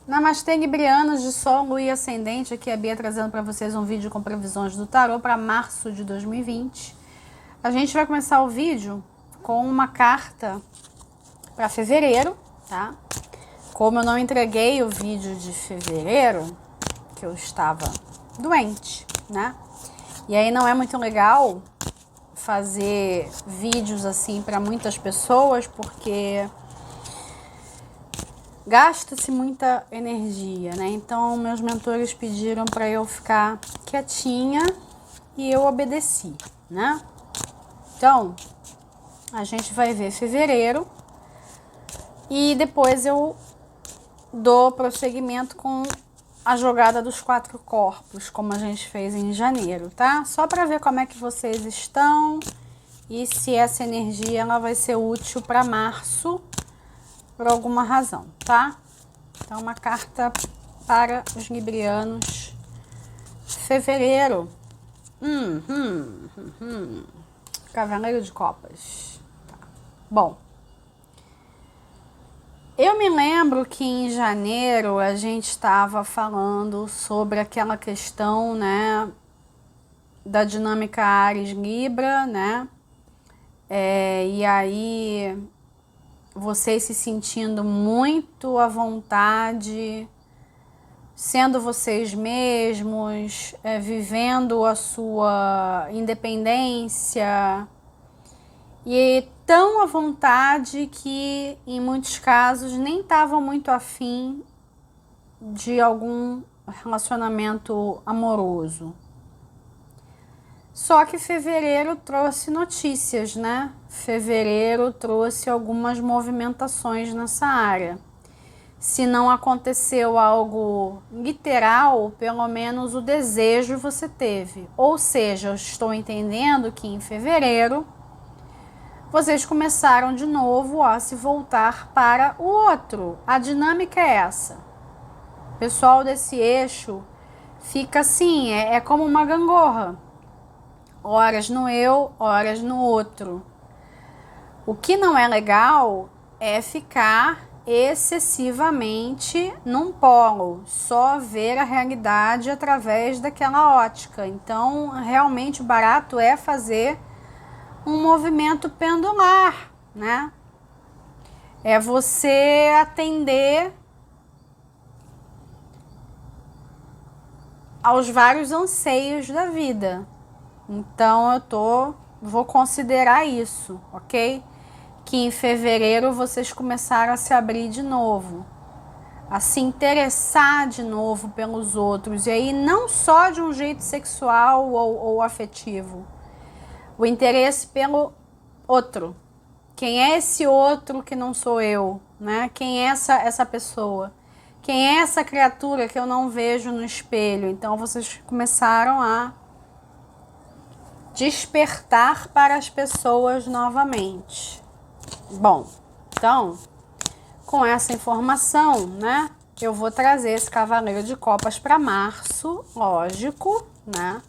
Namastê, Librianos de Sol, Lua e Ascendente. Aqui é a Bia trazendo para vocês um vídeo com previsões do tarô para março de 2020. A gente vai começar o vídeo com uma carta para fevereiro, tá? Como eu não entreguei o vídeo de fevereiro, que eu estava doente, né? E aí não é muito legal fazer vídeos assim para muitas pessoas, porque gasta-se muita energia, né? Então, meus mentores pediram para eu ficar quietinha e eu obedeci, né? Então, a gente vai ver fevereiro e depois eu dou prosseguimento com a jogada dos 4 corpos, como a gente fez em janeiro, tá? Só para ver como é que vocês estão e se essa energia ela vai ser útil para março por alguma razão, tá? Então, uma carta para os librianos. Fevereiro. Cavaleiro de Copas. Tá. Bom, eu me lembro que em janeiro a gente estava falando sobre aquela questão, né, da dinâmica Áries-Libra, né? E aí vocês se sentindo muito à vontade, sendo vocês mesmos, vivendo a sua independência e tão à vontade que em muitos casos nem estavam muito afim de algum relacionamento amoroso. Só que fevereiro trouxe notícias, né? Fevereiro trouxe algumas movimentações nessa área. Se não aconteceu algo literal, pelo menos o desejo você teve. Ou seja, eu estou entendendo que em fevereiro vocês começaram de novo a se voltar para o outro. A dinâmica é essa. O pessoal desse eixo fica assim, é como uma gangorra. Horas no eu, horas no outro. O que não é legal é ficar excessivamente num polo, só ver a realidade através daquela ótica. Então, realmente o barato é fazer um movimento pendular, né? É você atender aos vários anseios da vida. Então, vou considerar isso, ok? Que em fevereiro vocês começaram a se abrir de novo, a se interessar de novo pelos outros, e aí não só de um jeito sexual ou afetivo, o interesse pelo outro. Quem é esse outro que não sou eu, né? Quem é essa pessoa? Quem é essa criatura que eu não vejo no espelho? Então vocês começaram a despertar para as pessoas novamente. Bom, então, com essa informação, né, eu vou trazer esse Cavaleiro de Copas para março, lógico, né,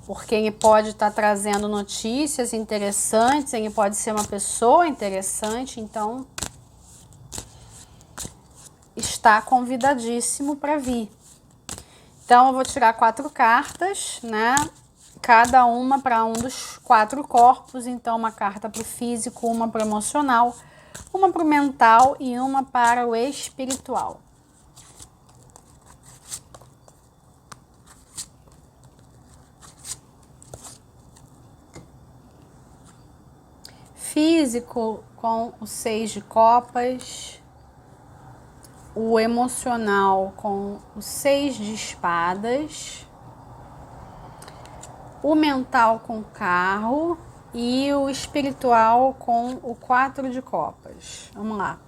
porque ele pode estar trazendo notícias interessantes, ele pode ser uma pessoa interessante, então está convidadíssimo para vir. Então, eu vou tirar 4 cartas, né, cada uma para um dos 4 corpos, então uma carta para o físico, uma para o emocional, uma para o mental e uma para o espiritual. Físico com o 6 de copas, o emocional com o 6 de espadas, o mental com o carro e o espiritual com o 4 de copas. Vamos lá.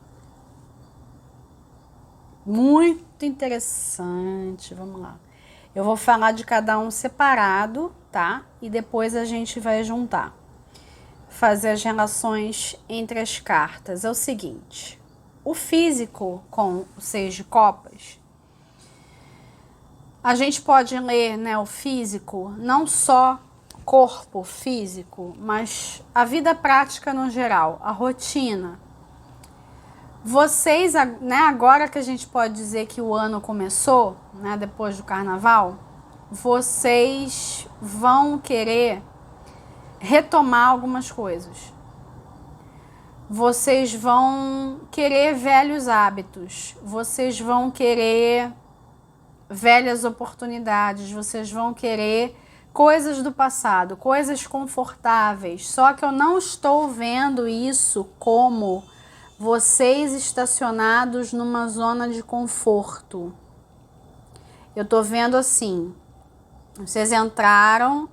Muito interessante, vamos lá. Eu vou falar de cada um separado, tá? E depois a gente vai juntar. Fazer as relações entre as cartas. É o seguinte, o físico com o 6 de copas, a gente pode ler, né, o físico, não só corpo físico, mas a vida prática no geral, a rotina. Vocês, né, agora que a gente pode dizer que o ano começou, né, depois do carnaval, vocês vão querer retomar algumas coisas. Vocês vão querer velhos hábitos, vocês vão querer velhas oportunidades, vocês vão querer coisas do passado, coisas confortáveis. Só que eu não estou vendo isso como vocês estacionados numa zona de conforto. Eu estou vendo assim, vocês entraram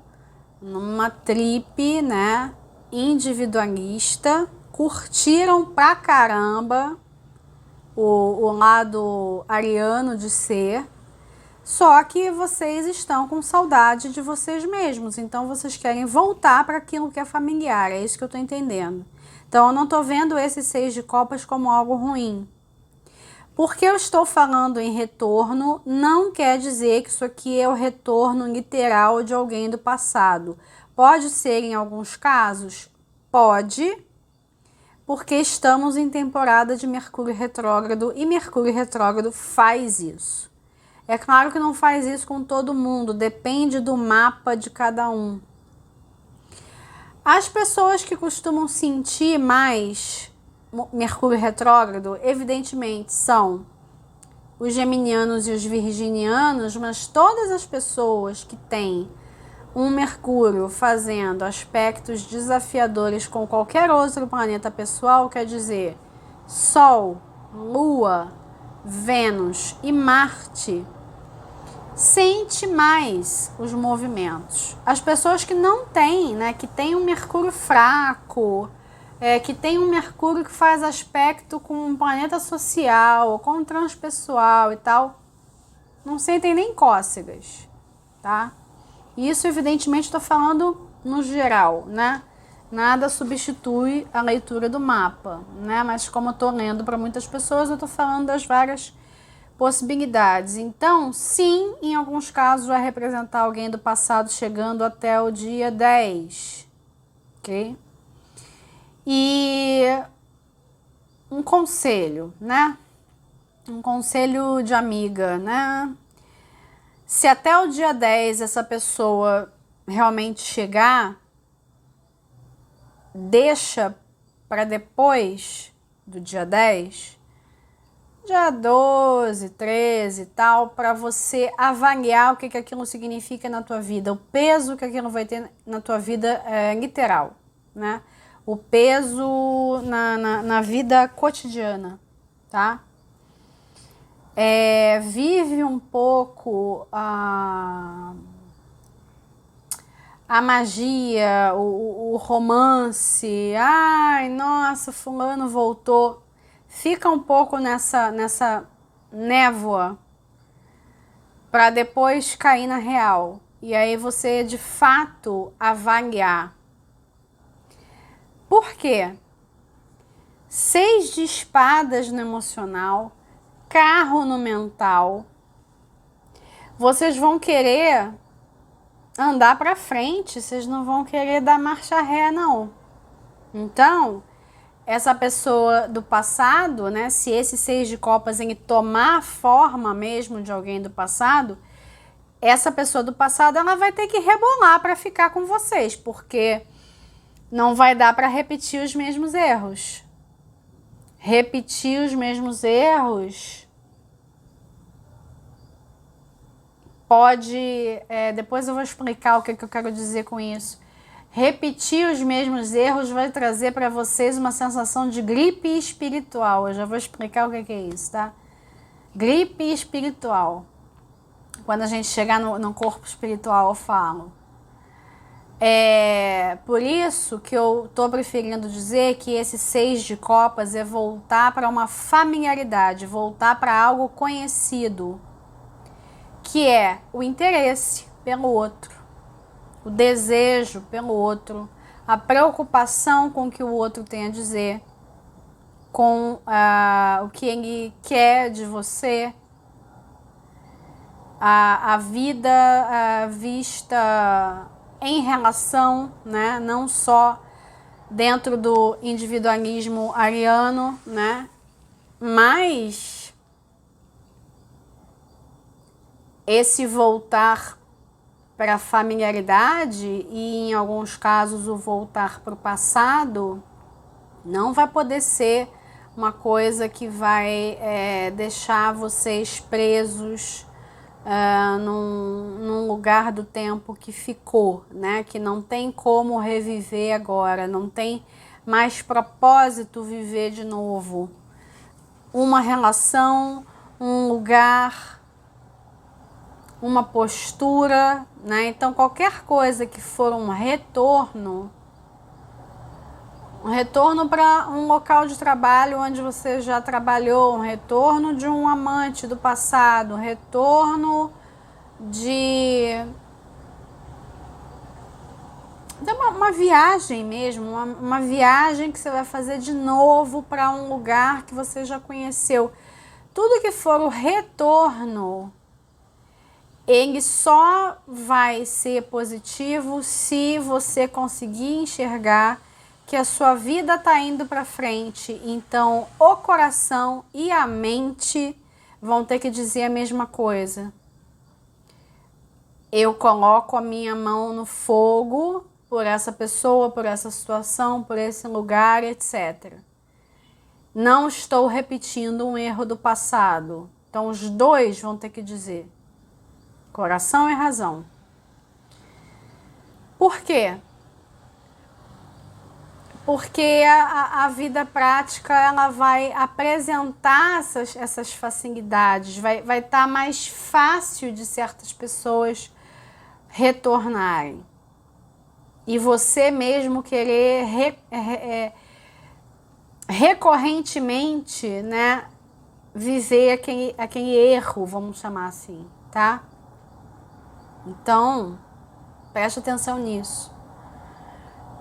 numa trip, né, individualista, curtiram pra caramba o lado ariano de ser, só que vocês estão com saudade de vocês mesmos, então vocês querem voltar para aquilo que é familiar, é isso que eu tô entendendo. Então eu não tô vendo esse 6 de copas como algo ruim. Porque eu estou falando em retorno, não quer dizer que isso aqui é o retorno literal de alguém do passado. Pode ser em alguns casos? Pode, porque estamos em temporada de Mercúrio retrógrado e Mercúrio retrógrado faz isso. É claro que não faz isso com todo mundo, depende do mapa de cada um. As pessoas que costumam sentir mais Mercúrio retrógrado, evidentemente, são os geminianos e os virginianos, mas todas as pessoas que têm um Mercúrio fazendo aspectos desafiadores com qualquer outro planeta pessoal, quer dizer, Sol, Lua, Vênus e Marte, sente mais os movimentos. As pessoas que não têm, né, que têm um Mercúrio fraco, que tem um Mercúrio que faz aspecto com um planeta social, com um transpessoal e tal, não sentem nem cócegas, tá? Isso, evidentemente, estou falando no geral, né? Nada substitui a leitura do mapa, né? Mas como eu estou lendo para muitas pessoas, eu estou falando das várias possibilidades. Então, sim, em alguns casos vai representar alguém do passado chegando até o dia 10, ok? E um conselho, né? Um conselho de amiga, né? Se até o dia 10 essa pessoa realmente chegar, deixa para depois do dia 10, dia 12, 13 e tal, para você avaliar o que aquilo significa na tua vida, o peso que aquilo vai ter na tua vida literal, né? O peso na vida cotidiana, tá? Vive um pouco a magia, o romance. Ai, nossa, fulano voltou. Fica um pouco nessa névoa para depois cair na real. E aí você, de fato, avaliar. Por quê? 6 de espadas no emocional, carro no mental. Vocês vão querer andar para frente, vocês não vão querer dar marcha ré, não. Então, essa pessoa do passado, né, se esse 6 de copas em tomar a forma mesmo de alguém do passado, essa pessoa do passado ela vai ter que rebolar para ficar com vocês, porque não vai dar para repetir os mesmos erros. Repetir os mesmos erros pode... depois eu vou explicar o que eu quero dizer com isso. Repetir os mesmos erros vai trazer para vocês uma sensação de gripe espiritual. Eu já vou explicar o que é isso, tá? Gripe espiritual. Quando a gente chegar no corpo espiritual, eu falo. Por isso que eu tô preferindo dizer que esse 6 de copas é voltar para uma familiaridade, voltar para algo conhecido, que é o interesse pelo outro, o desejo pelo outro, a preocupação com o que o outro tem a dizer, com o que ele quer de você, a vida vista em relação, né, não só dentro do individualismo ariano, né, Mas esse voltar para a familiaridade e, em alguns casos, o voltar para o passado não vai poder ser uma coisa que vai deixar vocês presos num lugar do tempo que ficou, né? Que não tem como reviver agora, não tem mais propósito viver de novo. Uma relação, um lugar, uma postura, né? Então qualquer coisa que for um retorno para um local de trabalho onde você já trabalhou, um retorno de um amante do passado, um retorno de uma viagem mesmo, uma viagem que você vai fazer de novo para um lugar que você já conheceu. Tudo que for o retorno, ele só vai ser positivo se você conseguir enxergar que a sua vida está indo para frente. Então, o coração e a mente vão ter que dizer a mesma coisa. Eu coloco a minha mão no fogo por essa pessoa, por essa situação, por esse lugar, etc. Não estou repetindo um erro do passado. Então, os dois vão ter que dizer. Coração e razão. Por quê? Porque a vida prática ela vai apresentar essas facilidades, vai estar mais fácil de certas pessoas retornarem. E você mesmo querer recorrentemente, né, viver aquele erro, vamos chamar assim, tá? Então, preste atenção nisso.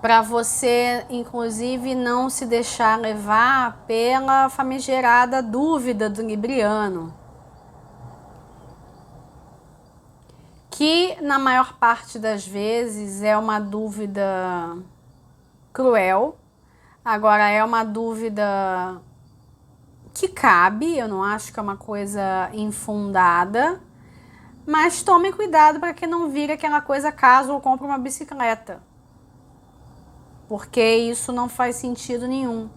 Para você, inclusive, não se deixar levar pela famigerada dúvida do libriano, que na maior parte das vezes é uma dúvida cruel. Agora, é uma dúvida que cabe, eu não acho que é uma coisa infundada, mas tome cuidado para que não vire aquela coisa caso eu compre uma bicicleta. Porque isso não faz sentido nenhum.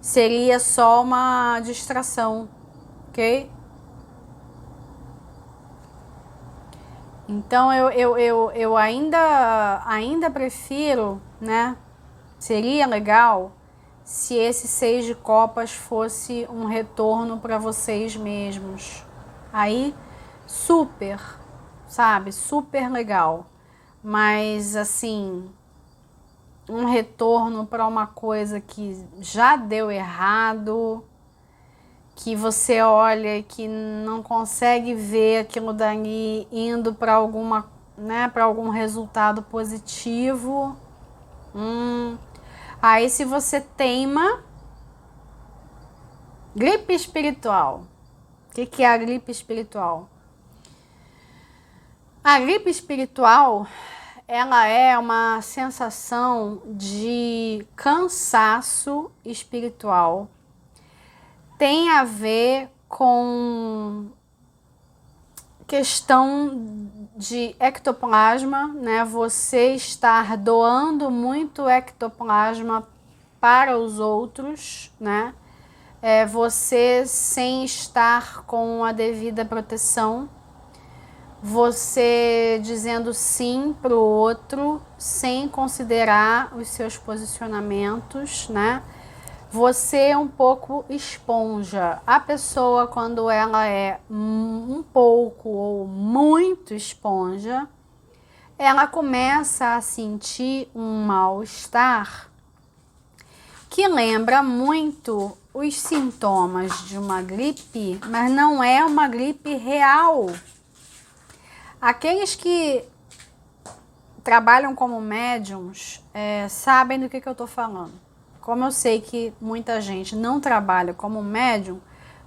Seria só uma distração, ok? Então eu ainda prefiro, né? Seria legal se esse 6 de copas fosse um retorno para vocês mesmos. Aí, super, sabe? Super legal. Mas assim, um retorno para uma coisa que já deu errado, que você olha e que não consegue ver aquilo dali indo para alguma, né, para algum resultado positivo. Aí se você teima, gripe espiritual. O que é a gripe espiritual? A gripe espiritual, ela é uma sensação de cansaço espiritual. Tem a ver com questão de ectoplasma, né? Você estar doando muito ectoplasma para os outros, né? Você sem estar com a devida proteção. Você dizendo sim para o outro sem considerar os seus posicionamentos, né? Você é um pouco esponja. A pessoa, quando ela é um pouco ou muito esponja, ela começa a sentir um mal-estar que lembra muito os sintomas de uma gripe, mas não é uma gripe real. Aqueles que trabalham como médiums sabem do que eu estou falando. Como eu sei que muita gente não trabalha como médium,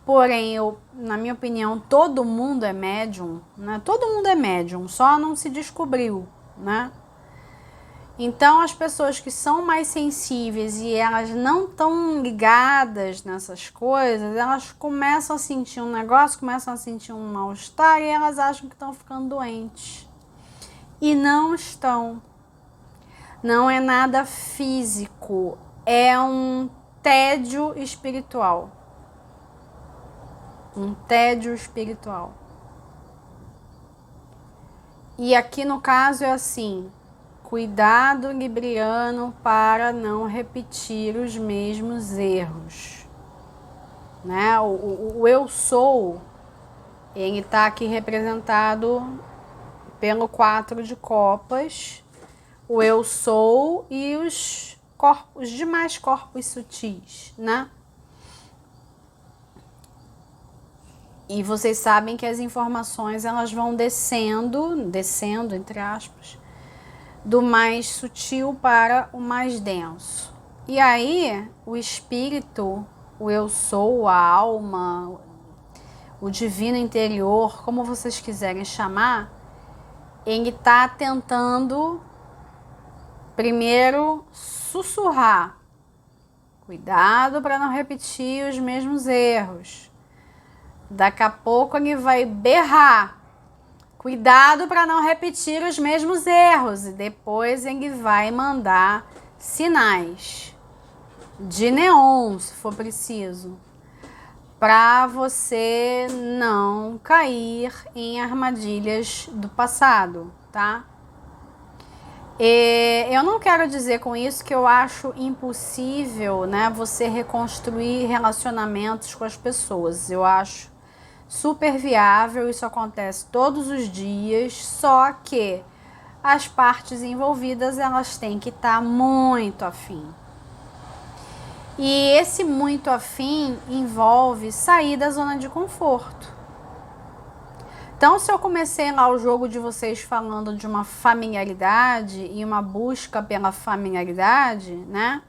porém, na minha opinião, todo mundo é médium, né? Todo mundo é médium, só não se descobriu, né? Então, as pessoas que são mais sensíveis e elas não estão ligadas nessas coisas, elas começam a sentir um negócio, começam a sentir um mal-estar e elas acham que estão ficando doentes. E não estão. Não é nada físico, é um tédio espiritual. Um tédio espiritual. E aqui no caso é assim: cuidado, libriano, para não repetir os mesmos erros. Né? O eu sou, ele está aqui representado pelo 4 de copas, o eu sou e os demais corpos sutis, né? E vocês sabem que as informações elas vão descendo entre aspas, do mais sutil para o mais denso. E aí, o espírito, o eu sou, a alma, o divino interior, como vocês quiserem chamar, ele está tentando primeiro sussurrar. Cuidado para não repetir os mesmos erros. Daqui a pouco ele vai berrar. Cuidado para não repetir os mesmos erros. E depois ele vai mandar sinais de neon, se for preciso, para você não cair em armadilhas do passado, tá? Eu não quero dizer com isso que eu acho impossível, né, você reconstruir relacionamentos com as pessoas. Eu acho super viável, isso acontece todos os dias, só que as partes envolvidas elas têm que estar muito afim. E esse muito afim envolve sair da zona de conforto. Então, se eu comecei lá o jogo de vocês falando de uma familiaridade e uma busca pela familiaridade, né?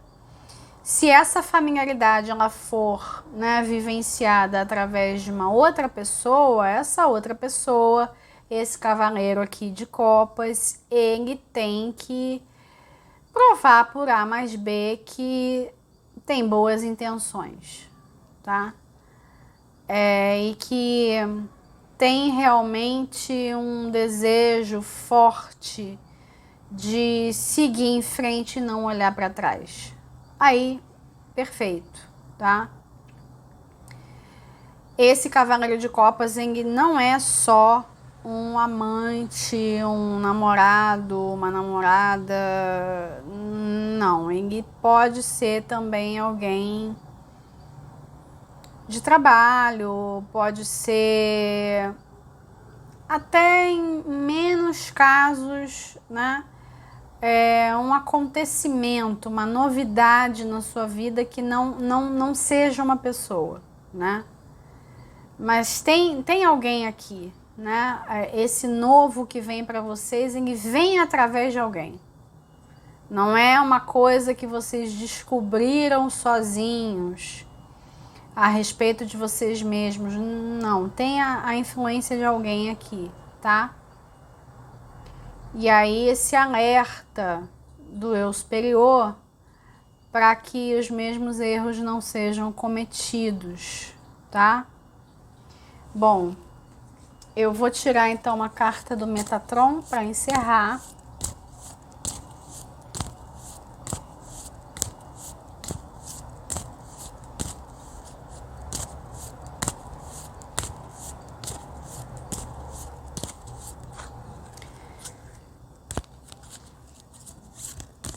Se essa familiaridade ela for, né, vivenciada através de uma outra pessoa, essa outra pessoa, esse cavaleiro aqui de copas, ele tem que provar por A mais B que tem boas intenções, tá? E que tem realmente um desejo forte de seguir em frente e não olhar para trás. Aí, perfeito, tá? Esse cavaleiro de copas, ele não é só um amante, um namorado, uma namorada. Não, ele pode ser também alguém de trabalho, pode ser até em menos casos, né? Um acontecimento, uma novidade na sua vida que não seja uma pessoa, né? Mas tem alguém aqui, né? Esse novo que vem para vocês, ele vem através de alguém. Não é uma coisa que vocês descobriram sozinhos a respeito de vocês mesmos. Não, tem a influência de alguém aqui, tá? E aí esse alerta do eu superior para que os mesmos erros não sejam cometidos, tá? Bom, eu vou tirar então uma carta do Metatron para encerrar.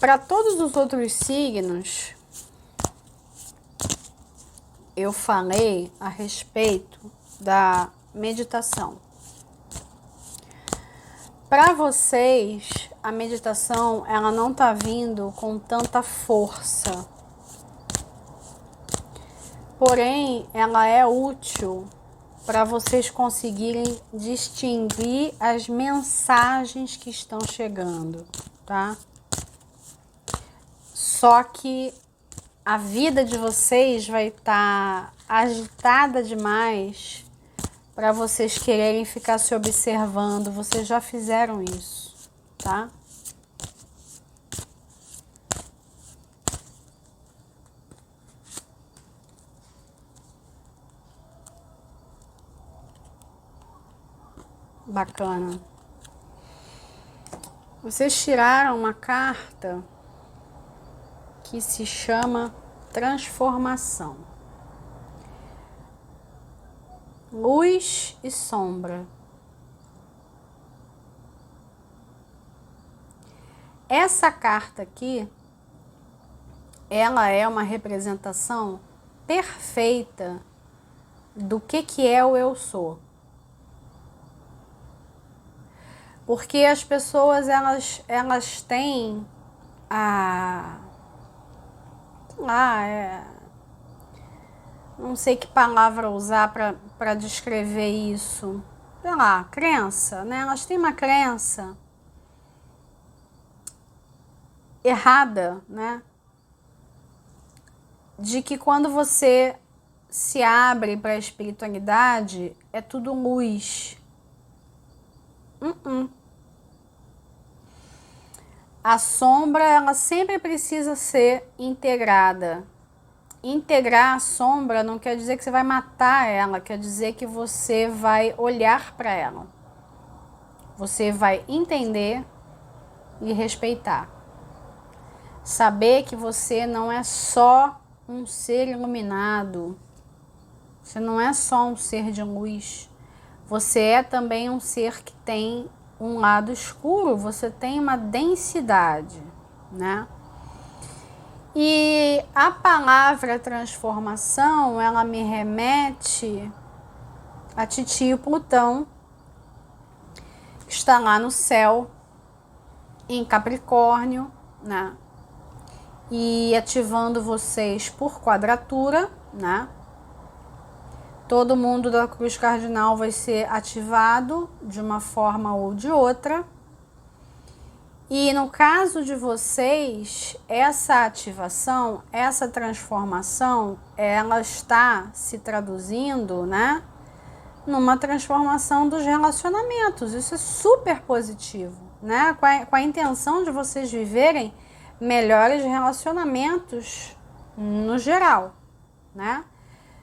Para todos os outros signos, eu falei a respeito da meditação. Para vocês, a meditação ela não está vindo com tanta força. Porém, ela é útil para vocês conseguirem distinguir as mensagens que estão chegando, tá? Só que a vida de vocês vai estar agitada demais para vocês quererem ficar se observando. Vocês já fizeram isso, tá? Bacana. Vocês tiraram uma carta que se chama transformação. Luz e sombra. Essa carta aqui, ela é uma representação perfeita do que é o eu sou. Porque as pessoas, elas têm não sei que palavra usar para descrever isso. Sei lá, crença, né? Elas têm uma crença errada, né? De que quando você se abre para a espiritualidade, é tudo luz. A sombra, ela sempre precisa ser integrada. Integrar a sombra não quer dizer que você vai matar ela, quer dizer que você vai olhar para ela. Você vai entender e respeitar. Saber que você não é só um ser iluminado. Você não é só um ser de luz. Você é também um ser que tem um lado escuro, você tem uma densidade, né? E a palavra transformação, ela me remete a Titio Plutão, que está lá no céu, em Capricórnio, né? E ativando vocês por quadratura, né? Todo mundo da cruz cardinal vai ser ativado de uma forma ou de outra. E no caso de vocês, essa ativação, essa transformação, ela está se traduzindo, né, numa transformação dos relacionamentos. Isso é super positivo, né? Com a intenção de vocês viverem melhores relacionamentos no geral, né?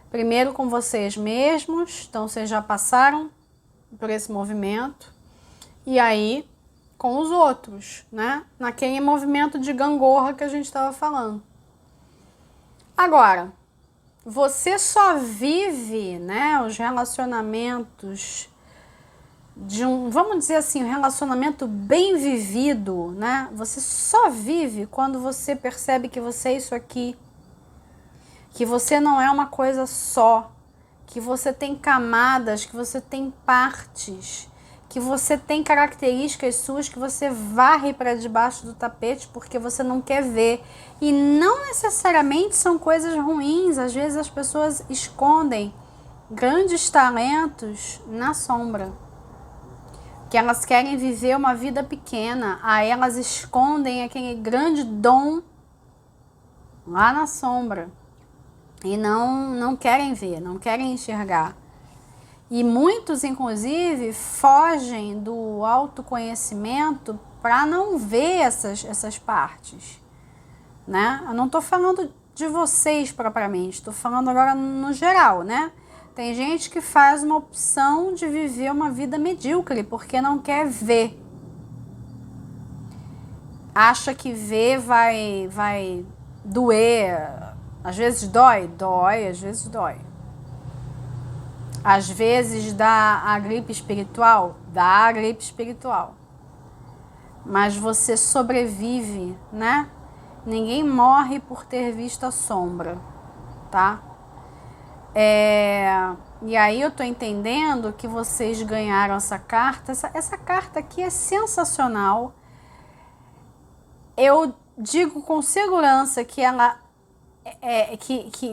Primeiro com vocês mesmos, então vocês já passaram por esse movimento, e aí com os outros, né? Naquele movimento de gangorra que a gente estava falando. Agora, você só vive, né, os relacionamentos de vamos dizer assim, um relacionamento bem vivido, né? Você só vive quando você percebe que você é isso aqui, que você não é uma coisa só, que você tem camadas, que você tem partes, que você tem características suas que você varre para debaixo do tapete porque você não quer ver. E não necessariamente são coisas ruins, às vezes as pessoas escondem grandes talentos na sombra, que elas querem viver uma vida pequena, aí elas escondem aquele grande dom lá na sombra. E não querem ver, não querem enxergar. E muitos, inclusive, fogem do autoconhecimento para não ver essas partes, né? Eu não estou falando de vocês propriamente, estou falando agora no geral, né? Tem gente que faz uma opção de viver uma vida medíocre porque não quer ver. Acha que ver vai doer. Às vezes dói, às vezes dói. Às vezes dá a gripe espiritual, dá a gripe espiritual. Mas você sobrevive, né? Ninguém morre por ter visto a sombra, tá? E aí eu tô entendendo que vocês ganharam essa carta. Essa carta aqui é sensacional. Eu digo com segurança que ela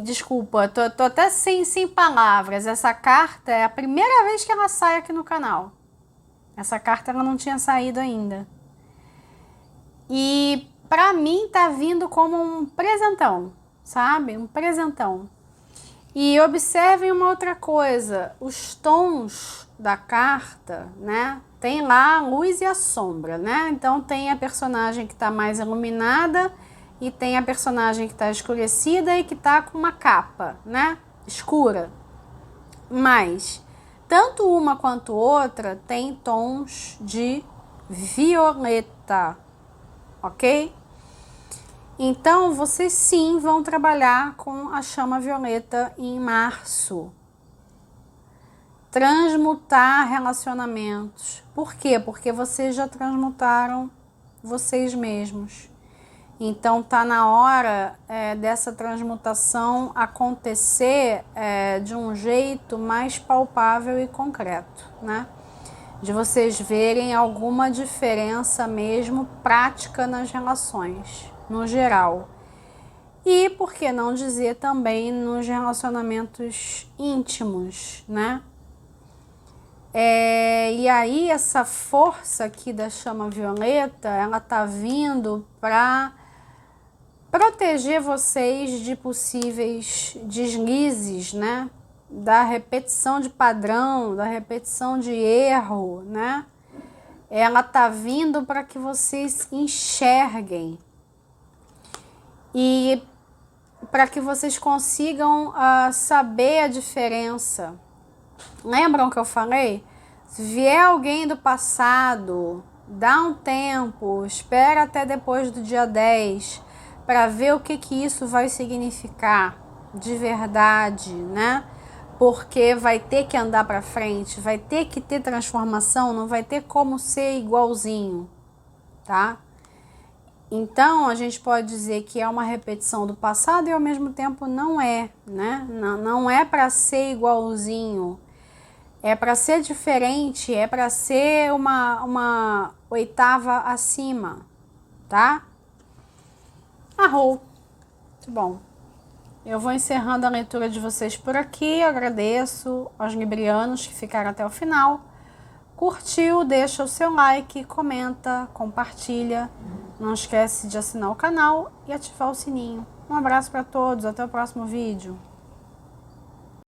desculpa, tô até sem palavras. Essa carta é a primeira vez que ela sai aqui no canal. Essa carta ela não tinha saído ainda. E pra mim tá vindo como um presentão, sabe? Um presentão. E observem uma outra coisa, os tons da carta, né? Tem lá a luz e a sombra, né? Então tem a personagem que tá mais iluminada e tem a personagem que está escurecida e que está com uma capa, né, escura. Mas Tanto uma quanto outra tem tons de violeta, ok? Então, vocês sim vão trabalhar com a chama violeta em março. Transmutar relacionamentos. Por quê? Porque vocês já transmutaram vocês mesmos. Então, tá na hora dessa transmutação acontecer de um jeito mais palpável e concreto, né? De vocês verem alguma diferença mesmo prática nas relações, no geral. E, por que não dizer também nos relacionamentos íntimos, né? E aí, essa força aqui da chama violeta, ela tá vindo para proteger vocês de possíveis deslizes, né? Da repetição de padrão, da repetição de erro, né? Ela tá vindo para que vocês enxerguem e para que vocês consigam saber a diferença. Lembram que eu falei? Se vier alguém do passado, dá um tempo, espera até depois do dia 10 para ver o que isso vai significar de verdade, né? Porque vai ter que andar para frente, vai ter que ter transformação, não vai ter como ser igualzinho, tá? Então, a gente pode dizer que é uma repetição do passado e ao mesmo tempo não é, né? Não é para ser igualzinho, é para ser diferente, é para ser uma oitava acima, tá? Arrou. Muito bom. Eu vou encerrando a leitura de vocês por aqui. Eu agradeço aos librianos que ficaram até o final. Curtiu, deixa o seu like, comenta, compartilha. Não esquece de assinar o canal e ativar o sininho. Um abraço para todos, até o próximo vídeo.